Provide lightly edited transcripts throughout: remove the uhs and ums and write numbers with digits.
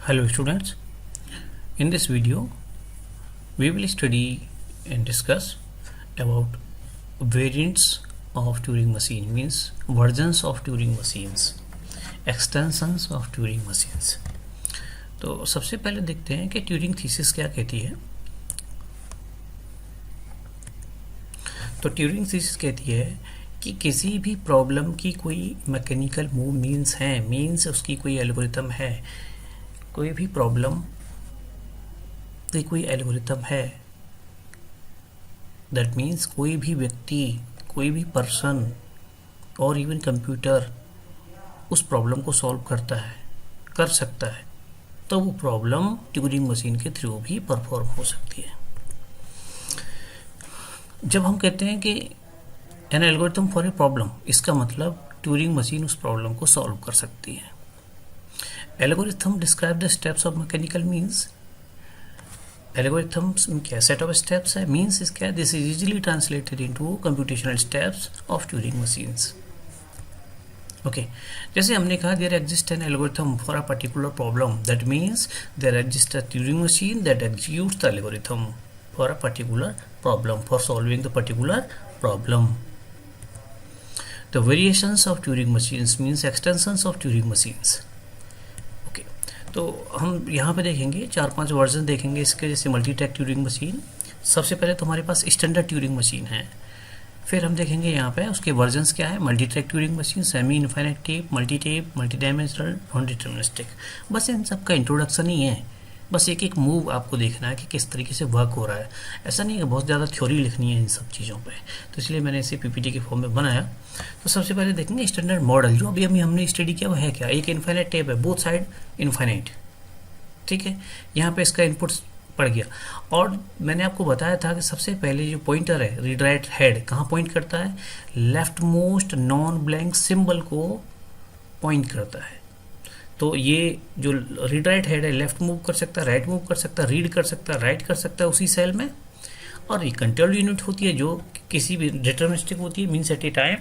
Hello students, in this video we will study and discuss about variants of Turing machine, means versions of Turing machines, extensions of Turing machines. तो सबसे पहले देखते हैं कि Turing thesis क्या कहती है। तो ट्यूरिंग थीसिस कहती है कि किसी भी प्रॉब्लम की कोई मैकेनिकल मूव मीन्स है, मीन्स उसकी कोई एल्गोरिथम है, कोई भी प्रॉब्लम की कोई एल्गोरिथम है, दैट मीन्स कोई भी व्यक्ति, कोई भी पर्सन और इवन कंप्यूटर उस प्रॉब्लम को सॉल्व कर सकता है, तो वो प्रॉब्लम ट्यूरिंग मशीन के थ्रू भी परफॉर्म हो सकती है। जब हम कहते हैं कि N algorithm for a problem, इसका मतलब ट्यूरिंग मशीन उस प्रॉब्लम को सॉल्व कर सकती है। Algorithm describe the steps of mechanical means, algorithms में क्या सेट ऑफ स्टेप्स है, मीन्स इज क्या, this is easily translated into computational steps of Turing machines. Okay, जैसे हमने कहा there exist an algorithm for a particular problem, that means there exist a Turing machine that executes the algorithm for a particular problem, for solving the particular problem. The variations of Turing machines means extensions of Turing machines. Okay, तो हम यहाँ पे देखेंगे 4-5 version देखेंगे इसके, जैसे multi track Turing machine. सबसे पहले तो हमारे पास स्टैंडर्ड ट्यूरिंग मशीन है, फिर हम देखेंगे यहाँ पे उसके वर्जन्स क्या है, multi track Turing machine, semi infinite tape, multi dimensional, non deterministic. बस इन सब का इंट्रोडक्शन ही है, बस एक एक मूव आपको देखना है कि किस तरीके से वर्क हो रहा है। ऐसा नहीं है कि बहुत ज़्यादा थ्योरी लिखनी है इन सब चीज़ों पे, तो इसलिए मैंने इसे पीपीटी के फॉर्म में बनाया। तो सबसे पहले देखेंगे स्टैंडर्ड मॉडल, जो अभी हमने स्टडी किया वो है क्या, एक इनफाइनाइट टेप है, बोथ साइड इनफाइनाइट, ठीक है। यहाँ पे इसका इनपुट पड़ गया, और मैंने आपको बताया था कि सबसे पहले जो पॉइंटर है रीड राइट हेड कहाँ पॉइंट करता है, left most non blank symbol को पॉइंट करता है। तो ये जो रीड राइट हेड है लेफ्ट मूव कर सकता है, राइट मूव कर सकता है, रीड कर सकता है, राइट कर सकता है उसी सेल में। और ये कंट्रोल यूनिट होती है जो किसी भी डिटरमिनिस्टिक होती है, means at a time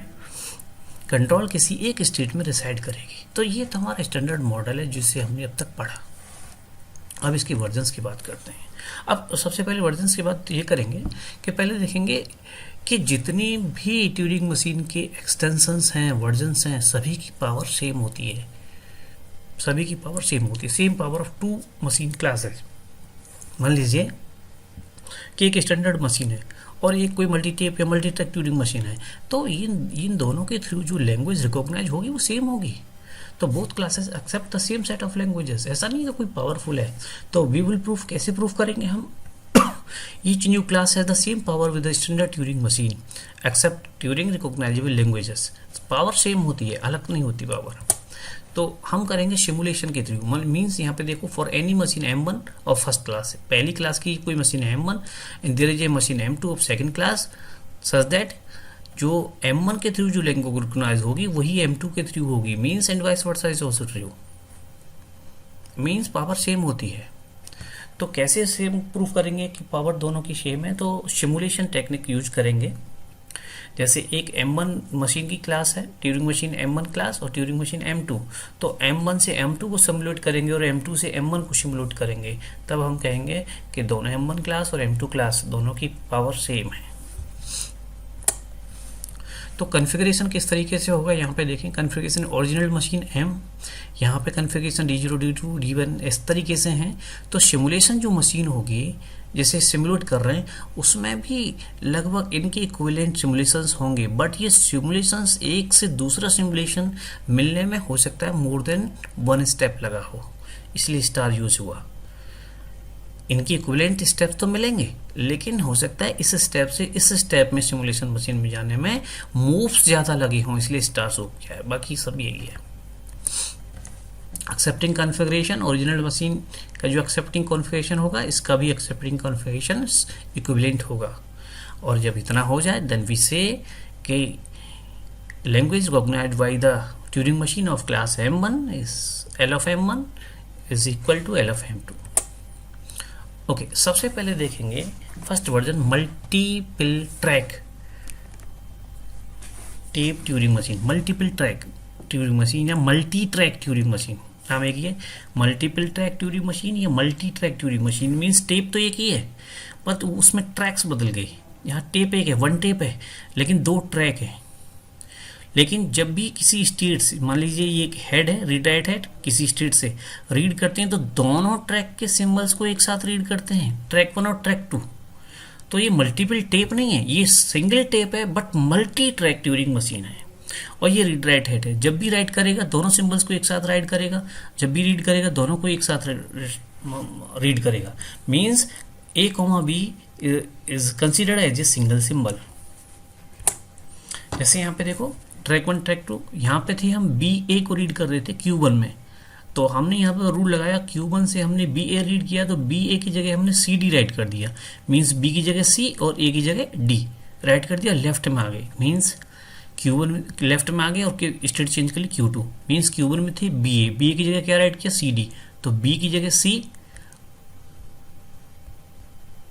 control किसी एक स्टेट में रिसाइड करेगी। तो ये तो हमारा स्टैंडर्ड मॉडल है जिसे हमने अब तक पढ़ा। अब इसकी वर्जन्स की बात करते हैं। अब सबसे पहले वर्जन्स की बात ये करेंगे कि पहले देखेंगे कि जितनी भी ट्यूरिंग मशीन के एक्सटेंशंस हैं, वर्जन्स हैं, सभी की पावर सेम होती है, सभी की पावर सेम होती है, same power of 2 machine classes. मान लीजिए कि एक स्टैंडर्ड मशीन है और एक कोई मल्टी टेप या मल्टी ट्रैक ट्यूरिंग मशीन है, तो इन दोनों के थ्रू जो लैंग्वेज रिकॉग्नाइज होगी वो सेम होगी। तो both classes accept the same set of languages. ऐसा नहीं है कोई पावरफुल है, तो वी विल प्रूफ, कैसे प्रूफ करेंगे हम, each new class has the same power with the standard Turing machine accept Turing recognizable languages. Power same होती है, अलग नहीं होती पावर। तो हम करेंगे सिमुलेशन के थ्रू, मीन्स यहाँ पे देखो for any machine M1 of first class, पहली क्लास की कोई मशीन है M1 and there is a machine M2 of second class, such that जो M1 के थ्रू जो लैंग्वेज रिकॉग्नाइज होगी वही M2 के थ्रू होगी, means and vice versa is also true, means power same होती है। तो कैसे सेम प्रूफ करेंगे कि पावर दोनों की सेम है, तो सिमुलेशन टेक्निक यूज करेंगे। जैसे एक M1 मशीन की क्लास है, ट्यूरिंग मशीन M1 क्लास और ट्यूरिंग मशीन M2, तो M1 से M2 को सिमुलेट करेंगे और M2 से M1 को सिमुलेट करेंगे, तब हम कहेंगे कि दोनों M1 क्लास और M2 क्लास दोनों की पावर सेम है। तो कॉन्फ़िगरेशन किस तरीके से होगा, यहाँ पे देखें कॉन्फ़िगरेशन ओरिजिनल मशीन M, यहाँ पे कॉन्फ़िगरेशन D0 D2 D1 इस तरीके से हैं। तो सिमुलेशन जो मशीन होगी जैसे सिमुलेट कर रहे हैं उसमें भी लगभग इनके इक्विवेलेंट सिमुलेशंस होंगे, बट ये सिमुलेशंस एक से दूसरा सिमुलेशन मिलने में हो सकता है मोर देन 1 स्टेप लगा हो, इसलिए स्टार यूज हुआ। इनकी इक्विवेलेंट स्टेप तो मिलेंगे, लेकिन हो सकता है इस स्टेप से इस स्टेप में सिमुलेशन मशीन में जाने में मूव्स ज़्यादा लगे हों, इसलिए स्टार शो किया है, बाकी सब यही है। एक्सेप्टिंग कॉन्फ़िगरेशन, ओरिजिनल मशीन का जो एक्सेप्टिंग कॉन्फ़िगरेशन होगा इसका भी एक्सेप्टिंग कॉन्फ़िगरेशन इक्विवेलेंट होगा। और जब इतना हो जाए देन वी से कि language recognised by the Turing machine of class M1 is L of M1 is equal to L of M2। Okay, सबसे पहले देखेंगे first version multiple track tape Turing machine, multiple track Turing machine या multi track Turing machine, नाम एक ही है। Multiple track Turing machine या multi track Turing machine means tape तो एक ही है बट उसमें ट्रैक्स बदल गई। यहाँ टेप एक है, वन टेप है, लेकिन दो ट्रैक है। लेकिन जब भी किसी स्टेट से, मान लीजिए ये एक हेड है, रीड राइट हेड, किसी स्टेट से रीड करते हैं तो दोनों ट्रैक के सिंबल्स को एक साथ रीड करते हैं, ट्रैक 1 और ट्रैक 2। तो ये मल्टीपल टेप नहीं है, ये सिंगल टेप है but multi track Turing machine है। और ये रीड राइट हेड है, जब भी राइट करेगा दोनों सिंबल्स को एक साथ राइट करेगा, जब भी रीड करेगा दोनों को एक साथ रीड करेगा। Means A, B is considered as a single symbol. जैसे यहाँ पे देखो ट्रैक 1 ट्रैक 2, यहाँ पे थे हम BA को रीड कर रहे थे Q1 में, तो हमने यहाँ पर रूल लगाया Q1 से हमने BA रीड किया तो BA की जगह हमने CD राइट कर दिया। मीन्स B की जगह C और A की जगह D राइट कर दिया, लेफ्ट में आ गए। मीन्स Q1 लेफ्ट में आ गए और स्टेट चेंज कर ली Q2। मीन्स Q1 में थे BA की जगह क्या राइट किया CD, तो B की जगह C,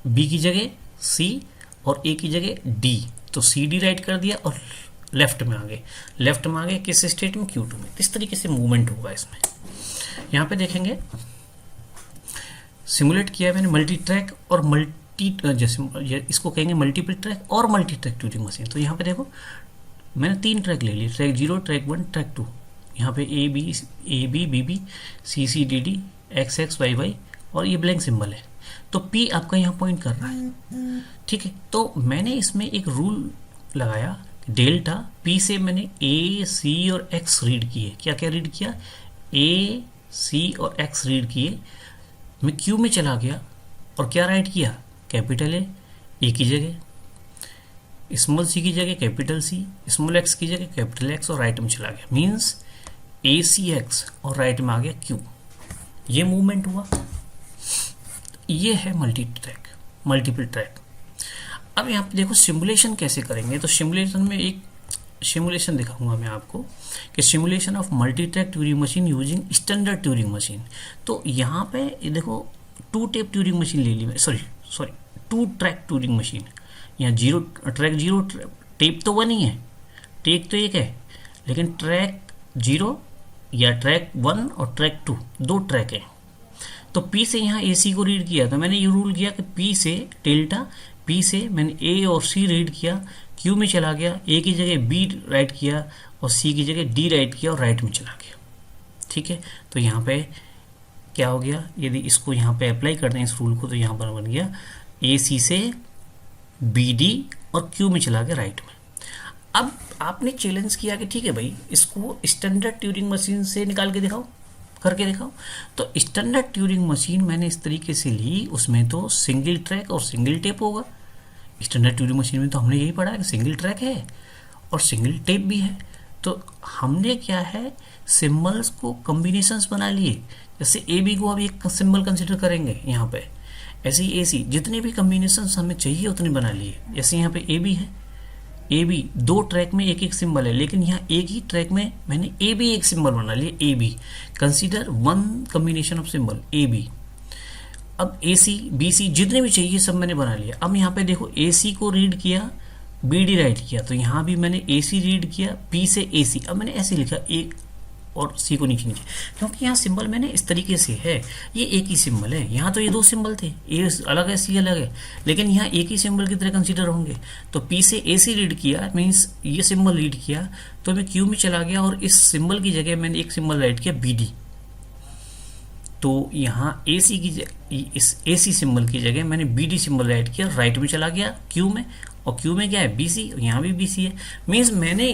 B की जगह C और A की जगह D, तो CD राइट कर दिया और लेफ्ट में आ गए। लेफ्ट में आ गए किस स्टेट में, Q2 में। इस तरीके से मूवमेंट होगा इसमें। यहाँ पे देखेंगे सिमुलेट किया है मैंने मल्टी ट्रैक और मल्टी, जैसे इसको कहेंगे मल्टीपल ट्रैक और मल्टी ट्रैक ट्यूरिंग मशीन। तो यहाँ पे देखो मैंने 3 ट्रैक ले लिए, ट्रैक 0, ट्रैक 1, ट्रैक 2। यहाँ पे A B B B C C D D X X Y Y और ये ब्लैंक सिंबल है, तो P आपका यहाँ पॉइंट कर रहा है। ठीक है, तो मैंने इसमें एक रूल लगाया, डेल्टा P से मैंने A C और X रीड किए। क्या क्या रीड किया, A C और X रीड किए। मैं Q में चला गया और क्या राइट किया, कैपिटल A की जगह, स्मॉल C की जगह कैपिटल C, स्मॉल x की जगह कैपिटल X और राइट में चला गया। मीन्स ACX और राइट में आ गया Q। ये मूवमेंट हुआ। ये है मल्टी ट्रैक, मल्टीपल ट्रैक। अब यहाँ पे देखो सिमुलेशन कैसे करेंगे, तो सिमुलेशन में एक सिमुलेशन दिखाऊंगा मैं आपको कि simulation of multi track Turing machine using standard Turing machine. तो यहाँ पे देखो 2 टेप ट्यूरिंग मशीन ले ली, सॉरी 2 ट्रैक ट्यूरिंग मशीन। यहाँ ट्रैक 0 टेप तो 1 ही है, टेप तो एक है, लेकिन ट्रैक 0 या ट्रैक 1 और ट्रैक 2 दो ट्रैक है। तो P से यहाँ AC को रीड किया, तो मैंने ये रूल किया कि P से डेल्टा P से मैंने A और C रीड किया, Q में चला गया, A की जगह B राइट किया और C की जगह D राइट किया और राइट में चला गया। ठीक है, तो यहाँ पे क्या हो गया, यदि इसको यहाँ पे अप्लाई कर दें इस रूल को, तो यहाँ पर बन गया AC से BD और Q में चला गया राइट में। अब आपने चैलेंज किया कि ठीक है भाई इसको स्टैंडर्ड ट्यूरिंग मशीन से निकाल के दिखाओ, करके दिखाओ। तो स्टैंडर्ड ट्यूरिंग मशीन मैंने इस तरीके से ली, उसमें तो सिंगल ट्रैक और सिंगल टेप होगा। स्टैंडर्ड ट्यूरिंग मशीन में तो हमने यही पढ़ा है कि सिंगल ट्रैक है और सिंगल टेप भी है। तो हमने क्या है, सिंबल्स को कॉम्बिनेशंस बना लिए। जैसे ए बी को अब एक सिंबल कंसिडर करेंगे यहाँ पे, ऐसे ही ए सी, जितने भी कॉम्बिनेशंस हमें चाहिए उतने बना लिए। जैसे यहाँ पे ए बी है, ए बी 2 ट्रैक में एक एक सिंबल है, लेकिन यहाँ एक ही ट्रैक में मैंने ए बी एक सिंबल बना लिया, A B. Consider 1 combination of symbol A B. अब ए सी बी सी जितने भी चाहिए सब मैंने बना लिया। अब यहाँ पे देखो ए सी को रीड किया, बी डी राइट किया, तो यहाँ भी मैंने ए सी रीड किया, पी से ए सी। अब मैंने ऐसे लिखा ए और सी को नीचे नीचे, क्योंकि यहाँ सिंबल मैंने इस तरीके से है, ये एक ही सिंबल है। यहाँ तो ये 2 सिंबल थे, ए अलग है सी अलग है, लेकिन यहाँ एक ही सिंबल की तरह कंसीडर होंगे। तो पी से ए सी रीड किया, मीन्स ये सिंबल रीड किया, तो मैं क्यू में चला गया और इस सिंबल की जगह मैंने एक सिंबल राइट किया बी डी। तो यहाँ ए सी की इस ए सी सिंबल की जगह मैंने बी डी सिंबल राइट किया, राइट में चला गया क्यू में, और क्यू में क्या है बी सी, यहाँ भी बी सी है। मीन्स मैंने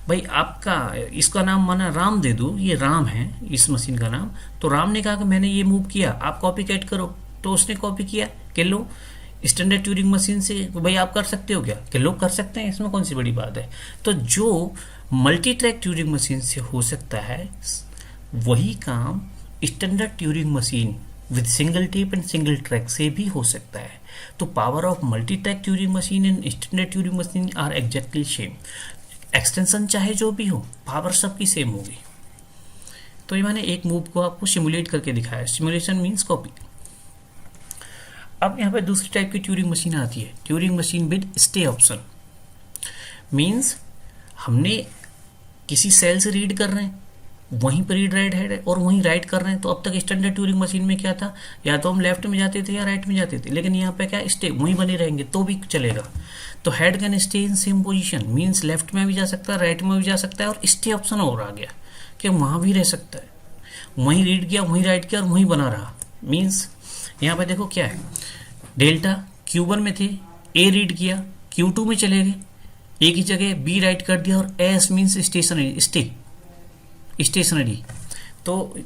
भाई आपका इसका नाम माना राम दे दो, ये राम है इस मशीन का नाम, तो राम ने कहा कि मैंने ये मूव किया, आप कॉपी कैट करो, तो उसने कॉपी किया कि लो स्टैंडर्ड ट्यूरिंग मशीन से भाई आप कर सकते हो क्या, कि लोग कर सकते हैं, इसमें कौन सी बड़ी बात है। तो जो मल्टी ट्रैक ट्यूरिंग मशीन से हो सकता है वही काम standard Turing machine with single tape and single track से भी हो सकता है। तो power of multi track Turing machine and standard Turing machine are exactly same. Extension चाहे जो भी हो, पावर सबकी सेम होगी। तो ये मैंने एक मूव को आपको सिमुलेट करके दिखाया। Simulation means copy. अब यहाँ पे दूसरी टाइप की ट्यूरिंग मशीन आती है, Turing machine with stay option. Means हमने किसी सेल से रीड कर रहे हैं, वहीं पर रीड राइट है और वहीं राइट कर रहे हैं। तो अब तक स्टैंडर्ड ट्यूरिंग मशीन में क्या था, या तो हम लेफ्ट में जाते थे या राइट में जाते थे, लेकिन यहाँ पे क्या स्टे वहीं बने रहेंगे तो भी चलेगा। तो head can stay in same position, means left में भी जा सकता है, राइट में भी जा सकता है, और स्टे ऑप्शन और आ गया कि वहाँ भी रह सकता है। वहीं रीड किया, वहीं राइट किया और वहीं बना रहा। मींस यहाँ पे देखो क्या है, डेल्टा Q1 में थे, ए रीड किया, Q2 में चले गए, एक ही जगह बी राइट कर दिया, और एस मीन्स स्टेशनरी, स्टेशनरी। तो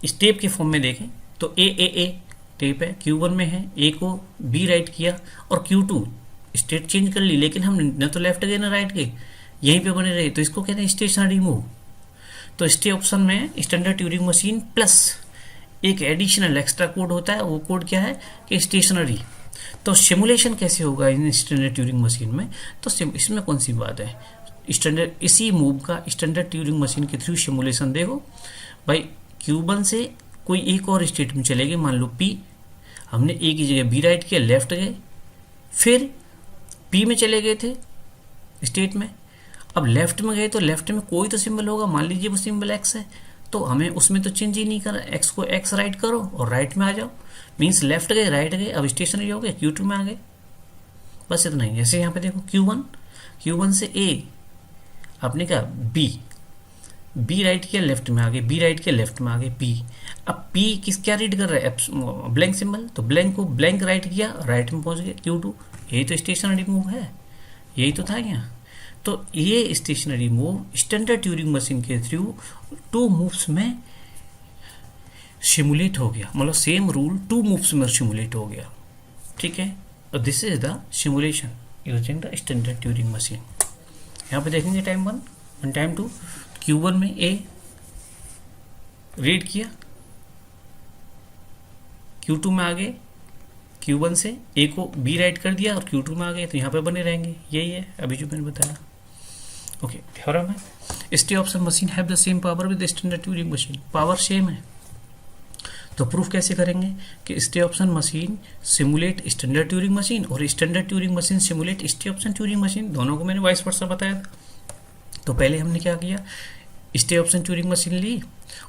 स्टेप के फॉर्म में देखें तो ए टेप है, Q1 में है, ए को बी राइट किया और Q2 स्टेट चेंज कर ली, लेकिन हम न तो लेफ्ट गए ना राइट गए, यहीं पे बने रहे, तो इसको कहते हैं स्टेशनरी मूव। तो स्टे ऑप्शन में स्टैंडर्ड ट्यूरिंग मशीन प्लस एक एडिशनल एक्स्ट्रा कोड होता है, वो कोड क्या है कि स्टेशनरी। तो सिमुलेशन कैसे होगा इन स्टैंडर्ड ट्यूरिंग मशीन में, तो इसमें कौन सी बात है, स्टैंडर्ड इसी मूव का स्टैंडर्ड ट्यूरिंग मशीन के थ्रू सिमुलेशन देखो भाई। Q1 से कोई एक और स्टेट में चले गए, मान लो P, हमने एक ही जगह बी राइट किया, लेफ्ट गए, फिर P में चले गए थे स्टेट में। अब लेफ्ट में गए तो लेफ्ट में कोई तो सिंबल होगा, मान लीजिए वो सिंबल X है, तो हमें उसमें तो चेंज ही नहीं करना, X को X राइट करो और राइट में आ जाओ। मीन्स लेफ्ट गए, राइट गए, अब स्टेशनरी हो गए, Q2 में आ गए, बस इतना ही। जैसे यहाँ पे देखो Q1 से A, आपने कहा बी राइट किया, लेफ्ट में आ गए, बी राइट किया, लेफ्ट में आ गए P। अब P क्या रीड कर रहा है, ब्लैंक सिंबल, तो ब्लैंक को ब्लैंक राइट किया, राइट में पहुंच गए Q2। यही तो स्टेशनरी मूव है, यही तो था यहाँ। तो ये stationary move standard Turing machine के थ्रू 2 मूव्स में सिमुलेट हो गया, मतलब सेम रूल 2 मूव्स में सिमुलेट हो गया, ठीक है। और this is the simulation using the standard Turing machine. यहाँ पे देखेंगे टाइम 1 और टाइम 2। Q1 में A रीड किया, Q2 में आ गए, Q1 से A को B राइट कर दिया और Q2 में आ गए, तो यहाँ पे बने रहेंगे। यही है अभी जो मैंने बताया। ओके, थ्योरम है, stay option machine have the same power with standard Turing machine, power same है। तो प्रूफ कैसे करेंगे कि stay option machine simulate standard Turing machine और standard Turing machine simulate stay option Turing machine, दोनों को मैंने वाइस वर्सा बताया था। तो पहले हमने क्या किया, स्टे ऑप्शन ट्यूरिंग मशीन ली,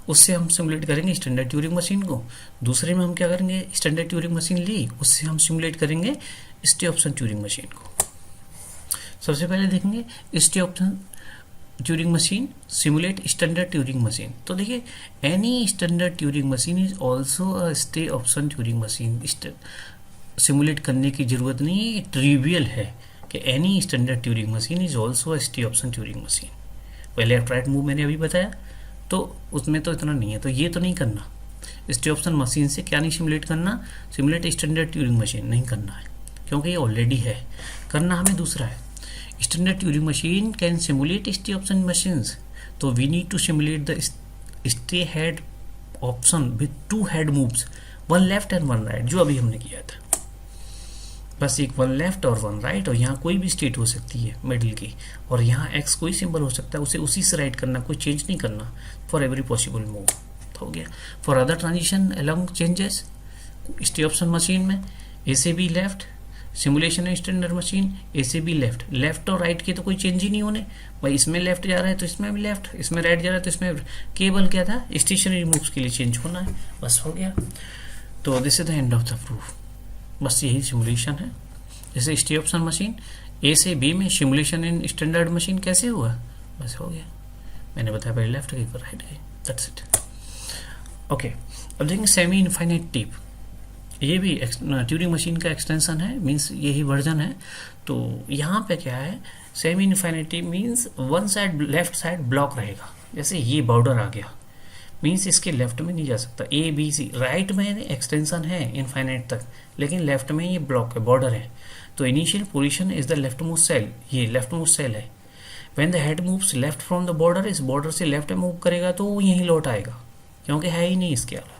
उससे हम सिमुलेट करेंगे स्टैंडर्ड ट्यूरिंग मशीन को। दूसरे में हम क्या करेंगे, स्टैंडर्ड ट्यूरिंग मशीन ली, उससे हम सिमुलेट करेंगे स्टे ऑप्शन ट्यूरिंग मशीन को। सबसे पहले देखेंगे stay option Turing machine simulate standard Turing machine. तो देखिए, any standard Turing machine is also a stay option Turing machine. Simulate करने की जरूरत नहीं है, ट्रिवियल है कि any standard Turing machine is also a stay option Turing machine. पहले लेफ्ट राइट मूव मैंने अभी बताया, तो उसमें तो इतना नहीं है, तो ये तो नहीं करना। स्टे ऑप्शन मशीन से क्या नहीं सिमुलेट करना, सिमुलेट स्टैंडर्ड ट्यूरिंग मशीन नहीं करना है, क्योंकि ये ऑलरेडी है। करना हमें दूसरा है, standard Turing machine can simulate stay option machines. तो we need to simulate the stay head option with 2 head moves, 1 left and 1 right, जो अभी हमने किया था। बस एक 1 लेफ्ट और 1 राइट, और यहाँ कोई भी स्टेट हो सकती है मिडिल की, और यहाँ X कोई सिंबल हो सकता है, उसे उसी से राइट करना, कोई चेंज नहीं करना फॉर एवरी पॉसिबल मूव। हो गया। For other transition along changes stay option machine में ए से बी लेफ्ट, सिमुलेशन है स्टैंडर्ड मशीन ए से बी लेफ्ट, लेफ्ट और राइट के तो कोई चेंज ही नहीं होने भाई। इसमें लेफ्ट जा रहा है तो इसमें भी लेफ्ट, इसमें राइट जा रहा है तो इसमें, केवल क्या था स्टेशनरी मूव्स के लिए चेंज होना है, बस हो गया। तो this is the end of the proof, बस यही सिमुलेशन है। जैसे स्टे ऑप्शन मशीन ए से बी में सिमुलेशन इन स्टैंडर्ड मशीन कैसे हुआ, बस हो गया। मैंने बताया पहले लेफ्ट गई फिर राइट गई, दैट्स इट। ओके, अब देखेंगे सेमी इनफाइनाइट टेप। ये भी ट्यूरिंग मशीन का एक्सटेंशन है, मीन्स यही वर्जन है। तो यहाँ पे क्या है, semi infinite tape means 1 side left side block रहेगा। जैसे ये बॉर्डर आ गया, मीन्स इसके लेफ्ट में नहीं जा सकता, ए बी सी। राइट में एक्सटेंशन है इनफाइनाइट तक, लेकिन लेफ्ट में ये ब्लॉक है, बॉर्डर है। तो initial position is the left most cell, ये लेफ्ट मोस्ट सेल है। When the head moves left from the border, इस बॉर्डर से लेफ्ट में मूव करेगा तो वो यहीं लौट आएगा, क्योंकि है ही नहीं इसके अलावा।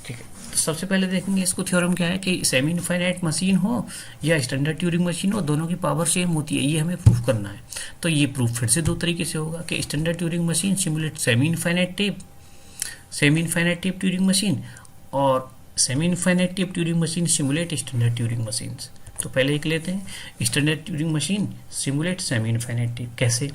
ठीक है, तो सबसे पहले देखेंगे इसको थ्योरम क्या है कि सेमी इनफाइनाइट मशीन हो या स्टैंडर्ड ट्यूरिंग मशीन हो, दोनों की पावर सेम होती है, ये हमें प्रूफ करना है। तो ये प्रूफ फिर से 2 तरीके से होगा कि standard Turing machine simulate semi infinite tape Turing machine, और semi infinite tape Turing machine simulate standard Turing machine. तो पहले एक लेते हैं, standard Turing machine simulate semi infinite tape. कैसे,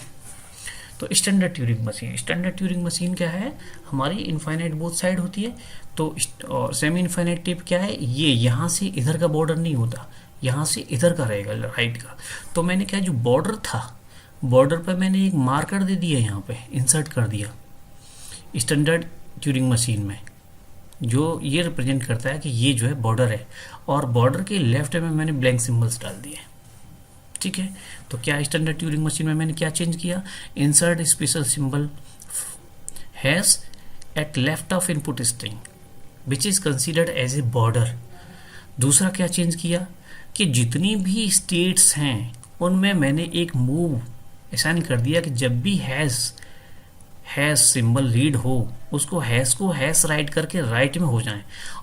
तो standard Turing machine, standard Turing machine क्या है, हमारी इनफाइनाइट बोथ साइड होती है। तो और सेमी इनफाइनाइट टेप क्या है, ये यहाँ से इधर का बॉर्डर नहीं होता, यहाँ से इधर का रहेगा राइट का। तो मैंने क्या, जो बॉर्डर था, बॉर्डर पर मैंने एक मार्कर दे दिया, यहाँ पे इंसर्ट कर दिया स्टैंडर्ड ट्यूरिंग मशीन में, जो ये रिप्रेजेंट करता है कि ये जो है बॉर्डर है, और बॉर्डर के लेफ्ट में मैंने ब्लैंक सिंबल्स डाल दिए। ठीक है, तो क्या स्टैंडर्ड ट्यूरिंग मशीन में मैंने क्या चेंज किया, insert special symbol has at left of input string which is considered as a border. दूसरा क्या चेंज किया कि जितनी भी स्टेट्स हैं उनमें मैंने एक मूव असाइन कर दिया कि जब भी हैज सिंबल रीड हो, उसको हैश को हैश राइट करके राइट में हो जाए।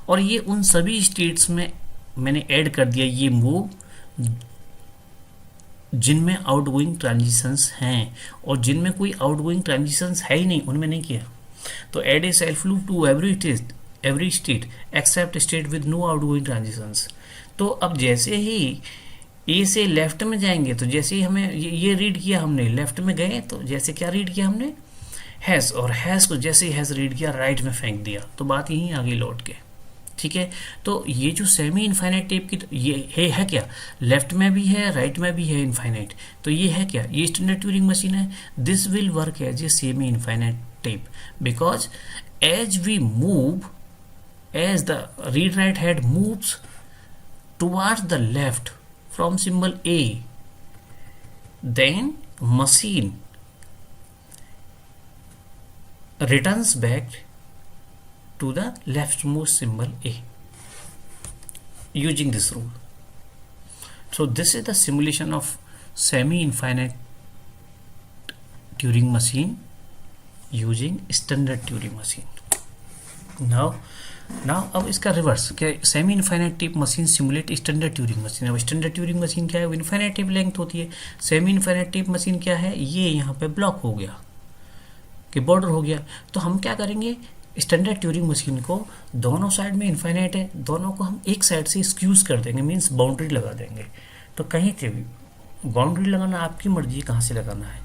और ये उन सभी स्टेट्स में मैंने ऐड कर दिया ये मूव जिनमें आउटगोइंग ट्रांजिशंस हैं, और जिनमें कोई आउटगोइंग ट्रांजिशंस है ही नहीं उनमें नहीं किया। तो add a self loop to every state except state with no outgoing transitions. तो अब जैसे ही ए से लेफ्ट में जाएंगे, तो जैसे ही हमें ये रीड किया हमने, लेफ्ट में गए तो जैसे क्या रीड किया हमने, हैश, और हैश को जैसे ही हैश रीड किया राइट में फेंक दिया, तो बात यहीं आगे लौट के। ठीक है, तो ये जो सेमी इनफाइनाइट टेप की, ये है क्या, लेफ्ट में भी है राइट में भी है इनफाइनाइट, तो ये है क्या, ये स्टैंडर्ड ट्यूरिंग मशीन है। This will work as a semi infinite tape because as we move, as the read write head moves towards the left from symbol A, then machine returns back to the leftmost symbol A using this rule. So this is the simulation of semi-infinite Turing machine using standard Turing machine. Now अब इसका reverse क्या, semi infinite tape machine simulate standard Turing machine. अब standard Turing machine क्या है, infinite tape length होती है। Semi infinite tape machine क्या है, ये यहाँ पे ब्लॉक हो गया कि बॉर्डर हो गया। तो हम क्या करेंगे, स्टैंडर्ड ट्यूरिंग मशीन को दोनों साइड में इनफाइनाइट है, दोनों को हम एक साइड से स्क्यूज कर देंगे, मीन्स बाउंड्री लगा देंगे। तो कहीं से भी बाउंड्री लगाना आपकी मर्जी कहाँ से लगाना है।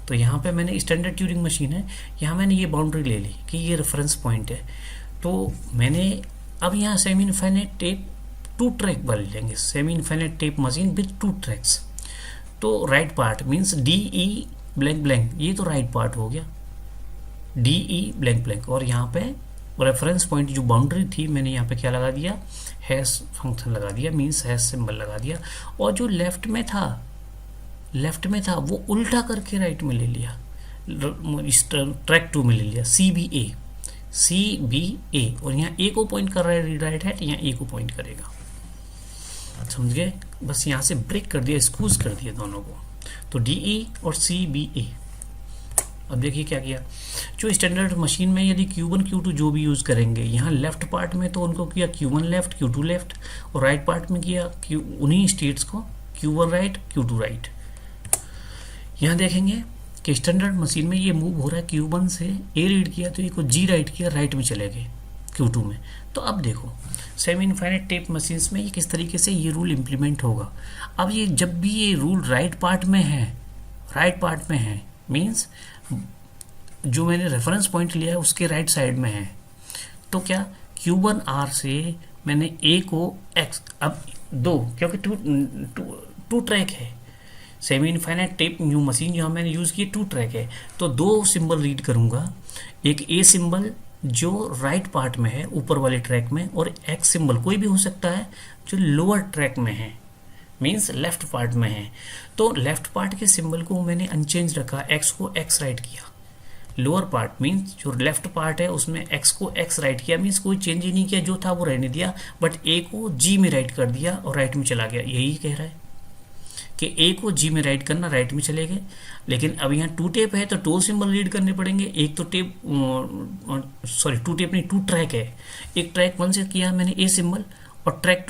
तो यहाँ पे मैंने स्टैंडर्ड ट्यूरिंग मशीन है, यहाँ मैंने ये बाउंड्री ले ली कि ये रेफरेंस पॉइंट है। तो मैंने अब यहाँ सेमी इनफाइनाइट टेप 2 ट्रैक वाले लेंगे, semi infinite tape machine with 2 tracks. तो right part means DE blank blank, ये तो राइट पार्ट हो गया, DE ब्लैंक ब्लैंक, और यहाँ पे रेफरेंस पॉइंट जो बाउंड्री थी मैंने यहाँ पे क्या लगा दिया, हैश फंक्शन लगा दिया, मीन्स हैश सिंबल लगा दिया। और जो लेफ्ट में था वो उल्टा करके राइट में ले लिया, इस ट्रैक 2 में ले लिया, CBA, और यहाँ A को पॉइंट कर रहा है रीड राइट है, यहाँ A को पॉइंट करेगा। समझ गए, बस यहाँ से ब्रेक कर दिया, स्क्यूज कर दिया दोनों को। तो DE और CBA। अब देखिए क्या किया, जो स्टैंडर्ड मशीन में यदि Q1 Q2 जो भी यूज़ करेंगे, यहाँ लेफ्ट पार्ट में तो उनको किया Q1 लेफ्ट Q2 लेफ्ट, और राइट पार्ट में किया उन्हीं स्टेट्स को Q1 राइट Q2 राइट। यहाँ देखेंगे कि स्टैंडर्ड मशीन में ये मूव हो रहा है, Q1 से A रीड किया तो एक को G राइट किया, राइट में चले गए Q2 में। तो अब देखो सेमी इनफाइनाइट टेप मशीन्स में ये किस तरीके से ये रूल इम्प्लीमेंट होगा। अब ये जब भी ये रूल राइट पार्ट में है मीन्स जो मैंने रेफरेंस पॉइंट लिया है उसके राइट साइड में है, तो क्या Q1R से मैंने A को X, अब 2 क्योंकि टू ट्रैक है, semi infinite tape new machine जो मैंने यूज़ की 2 ट्रैक है, तो 2 सिंबल रीड करूँगा, एक A सिंबल जो राइट पार्ट में है ऊपर वाले ट्रैक में, और X सिंबल कोई भी हो सकता है जो लोअर ट्रैक में है, मीन्स लेफ्ट पार्ट में है। तो लेफ्ट पार्ट के सिंबल को मैंने अनचेंज रखा, X को X राइट किया, लोअर पार्ट मीन्स जो लेफ्ट पार्ट है उसमें X को X राइट किया, मीन्स कोई चेंज ही नहीं किया, जो था वो रहने दिया, बट A को G में राइट कर दिया और राइट में चला गया। यही कह रहा है कि A को G में राइट करना, राइट में चले गए। लेकिन अब यहाँ 2 टेप है तो 2 सिंबल रीड करने पड़ेंगे, एक तो टेप 2 टेप नहीं 2 ट्रैक है, एक ट्रैक 1 से किया मैंने A सिंबल, और ट्रैक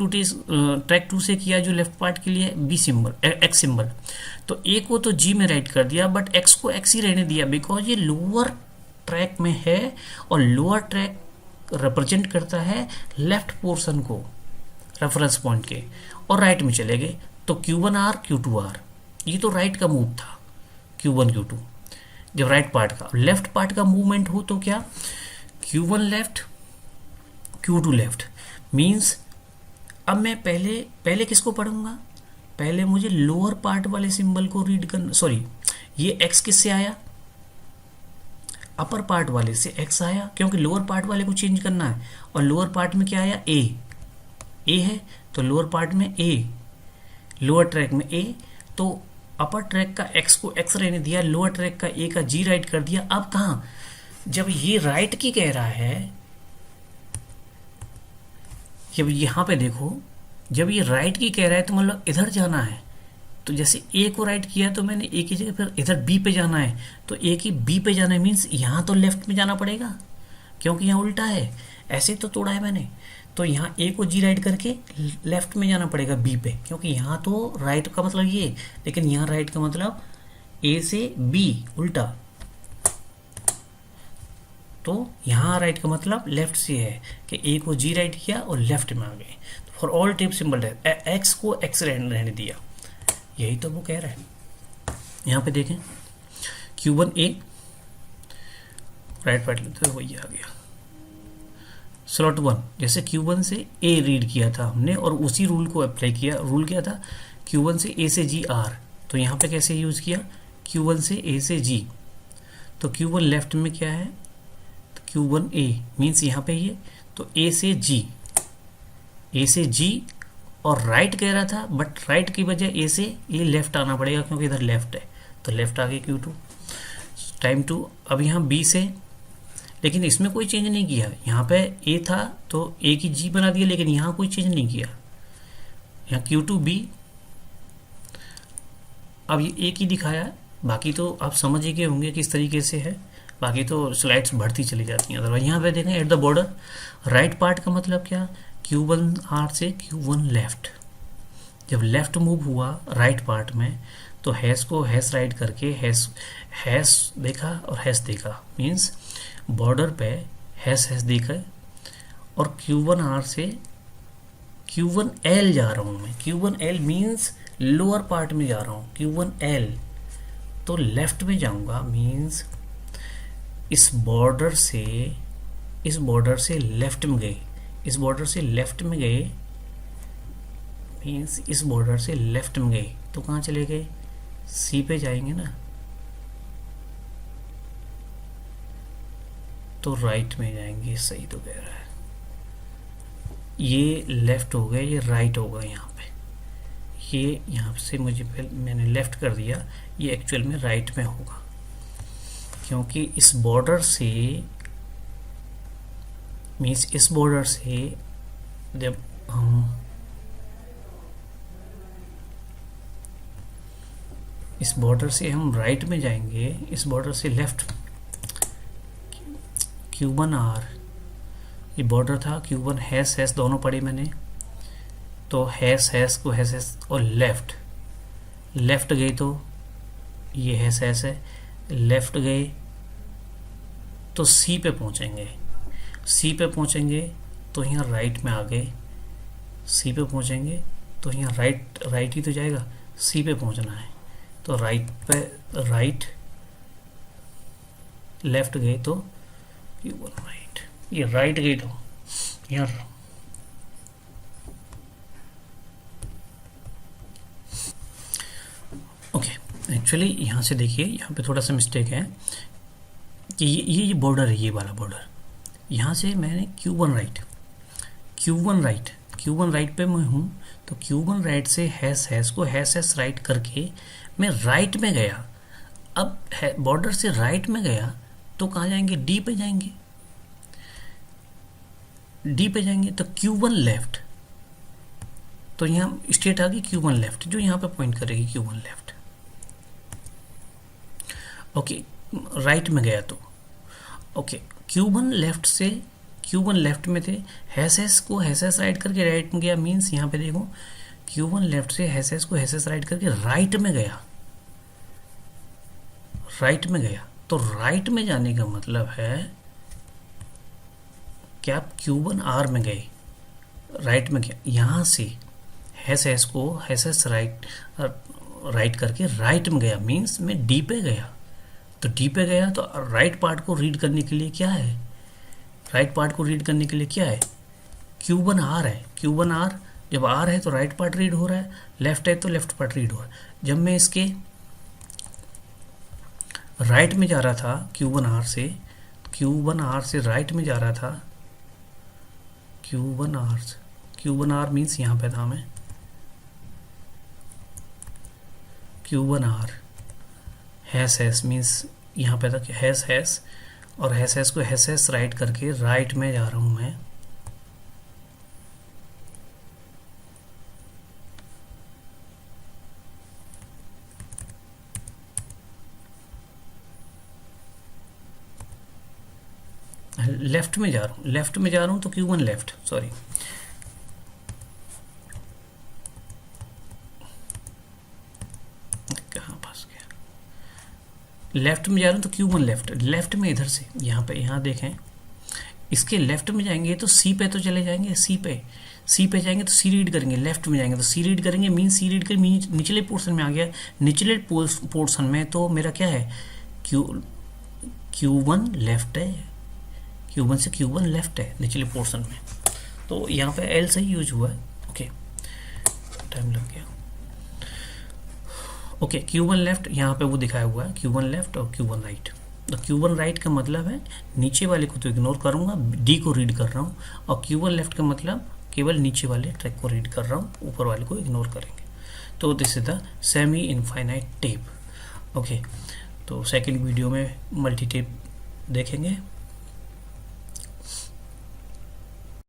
2 से किया जो लेफ्ट पार्ट के लिए B सिंबल X सिंबल। तो A को तो G में राइट कर दिया, बट X को X ही रहने दिया बिकॉज ये लोअर ट्रैक में है, और लोअर ट्रैक रिप्रेजेंट करता है लेफ्ट पोर्शन को रेफरेंस पॉइंट के, और राइट में चले गए। तो Q1R Q2R, ये तो राइट का मूव था Q1 Q2। जब राइट पार्ट का, लेफ्ट पार्ट का मूवमेंट हो तो क्या, Q1 left Q2 left, means अब मैं पहले किसको पढ़ूंगा, पहले मुझे लोअर पार्ट वाले सिंबल को रीड करना, सॉरी ये x किससे आया, अपर पार्ट वाले से x आया, क्योंकि लोअर पार्ट वाले को चेंज करना है, और लोअर पार्ट में क्या आया, a है, तो लोअर पार्ट में a, लोअर ट्रैक में a, तो अपर ट्रैक का x को x रहने दिया, लोअर ट्रैक का a का g राइट कर दिया। अब कहाँ, जब ये राइट की कह रहा है, जब यहाँ पे देखो, जब ये राइट की कह रहा है तो मतलब इधर जाना है, तो जैसे ए को राइट किया तो मैंने ए की जगह फिर इधर बी पे जाना है, तो ए की बी पे जाना है, मीन्स यहाँ तो लेफ्ट में जाना पड़ेगा क्योंकि यहाँ उल्टा है, ऐसे तो तोड़ा है मैंने, तो यहाँ ए को जी राइट करके लेफ्ट में जाना पड़ेगा बी पे, क्योंकि यहाँ तो राइट का मतलब ये, लेकिन यहाँ राइट का मतलब ए से बी उल्टा, तो यहाँ राइट का मतलब लेफ्ट से है कि ए को जी राइट किया और लेफ्ट में आ गए। For all tip symbol x को एक्स रहने दिया, यही तो वो कह रहा है। यहाँ पे देखें Q1 A राइट पार्ट लेते वही आ गया, स्लॉट 1, जैसे Q1 से A रीड किया था हमने और उसी रूल को अप्लाई किया, रूल क्या था, Q1 से A से G R, तो यहाँ पे कैसे यूज़ किया, Q1 से A से G, तो Q1 लेफ्ट में क्या है, तो Q1 A मीन्स यहाँ पे ये, तो A से G, A से G और राइट कह रहा था, बट राइट की बजाय ए से ये लेफ्ट आना पड़ेगा क्योंकि इधर लेफ्ट है, तो लेफ्ट आ गया Q2 टाइम 2। अब यहाँ B से, लेकिन इसमें कोई चेंज नहीं किया, यहाँ पे ए था तो ए की जी बना दिया, लेकिन यहाँ कोई चेंज नहीं किया, यहाँ Q2 B, अब ये एक ही दिखाया, बाकी तो आप समझ ही गए होंगे किस तरीके से है, बाकी तो स्लाइड्स बढ़ती चली जाती हैं। अदरवाइज यहाँ पे देखें at the border, right part का मतलब क्या, Q1 R से Q1 लेफ्ट, जब लेफ्ट मूव हुआ राइट पार्ट में तो हैश को हैश राइट करके हैश देखा और हैश देखा, मीन्स बॉर्डर पे हैश देकर, और Q1 R से Q1 L जा रहा हूँ मैं, Q1 L means lower part में जा रहा हूँ, Q1 L तो लेफ्ट में जाऊंगा, मीन्स इस बॉर्डर से लेफ्ट में गए, इस बॉर्डर से लेफ्ट में गए, मीन्स इस बॉर्डर से लेफ्ट में गए तो कहाँ चले गए, सी पे जाएंगे ना, तो राइट में जाएंगे, सही तो कह रहा है, ये लेफ्ट हो गया, ये राइट होगा, यहाँ पे ये यहाँ से मुझे मैंने लेफ्ट कर दिया, ये एक्चुअल में राइट में होगा, क्योंकि इस बॉर्डर से मीन्स इस बॉर्डर से जब हम इस बॉर्डर से हम राइट में जाएंगे, इस बॉर्डर से लेफ्ट, Q1 R ये बॉर्डर था, Q1 हैश दोनों पढ़े मैंने, तो हैश को हैश और लेफ्ट गए तो ये हैश है, लेफ्ट गए तो सी पे पहुंचेंगे, सी पे पहुंचेंगे तो यहाँ राइट में आ गए, सी पे पहुंचेंगे तो यहाँ राइट ही तो जाएगा, सी पे पहुंचना है तो राइट पे राइट, लेफ्ट गए तो Q1 राइट, ये राइट गए तो यहाँ ओके। एक्चुअली यहाँ से देखिए, यहाँ पे थोड़ा सा मिस्टेक है कि ये बॉर्डर है, ये वाला बॉर्डर, यहाँ से मैंने Q1 राइट पे मैं हूँ, तो Q1 राइट से हैश को हैश राइट करके मैं राइट में गया, अब बॉर्डर से राइट में गया तो कहाँ जाएंगे, डी पे जाएंगे तो Q1 लेफ्ट, तो यहाँ स्टेट आ गई Q1 लेफ्ट, जो यहाँ पे पॉइंट करेगी Q1 लेफ्ट, ओके। राइट में गया तो ओके, Q1 लेफ्ट में थे, हैश को हैश राइट करके राइट में गया, मीन्स यहाँ पे देखो Q1 लेफ्ट से हैश को हैश राइट करके राइट में गया, तो राइट में जाने का मतलब है कि आप Q1 R में गए, राइट में गया, यहाँ से हैश को हैश राइट करके राइट में गया, मीन्स मैं डी पे गया, तो डी पे गया तो राइट पार्ट को रीड करने के लिए क्या है, राइट पार्ट को रीड करने के लिए क्या है, Q1R है, Q1R। जब R है तो राइट पार्ट रीड हो रहा है, लेफ्ट है तो लेफ्ट पार्ट रीड हो रहा है। जब मैं इसके राइट में जा रहा था Q1R से राइट में जा रहा था, Q1R मीन्स यहाँ पे था मैं, Q1R हैस मीन्स यहाँ पे था हैस, और हैस को हैस राइट करके राइट में जा रहा हूँ मैं। लेफ्ट में जा रहा हूँ तो Q1 लेफ्ट, सॉरी, कहाँ फंस गया, लेफ्ट में जा रहा हूँ तो Q1 लेफ्ट में इधर से यहाँ पे, यहाँ देखें इसके लेफ्ट में जाएंगे तो सी पे तो चले जाएंगे, सी पे जाएंगे तो सी रीड करेंगे, लेफ्ट में जाएंगे तो सी रीड करेंगे, मीन सी रीड कर निचले पोर्शन में आ गया, निचले पोर्शन में तो मेरा क्या है, Q1 लेफ्ट है, Q1 से Q1 लेफ्ट है निचले पोर्शन में, तो यहाँ पे एल सही यूज हुआ है। ओके, टाइम लग गया। ओके, Q1 लेफ्ट यहाँ पे वो दिखाया हुआ है, Q1 लेफ्ट और Q1 राइट। तो Q1 राइट का मतलब है नीचे वाले को तो इग्नोर करूँगा, डी को रीड कर रहा हूँ, और Q1 लेफ्ट का मतलब केवल नीचे वाले ट्रैक को रीड कर रहा हूँ, ऊपर वाले को इग्नोर करेंगे। तो this is the semi infinite tape. Okay, तो सेकंड वीडियो में मल्टी टेप देखेंगे।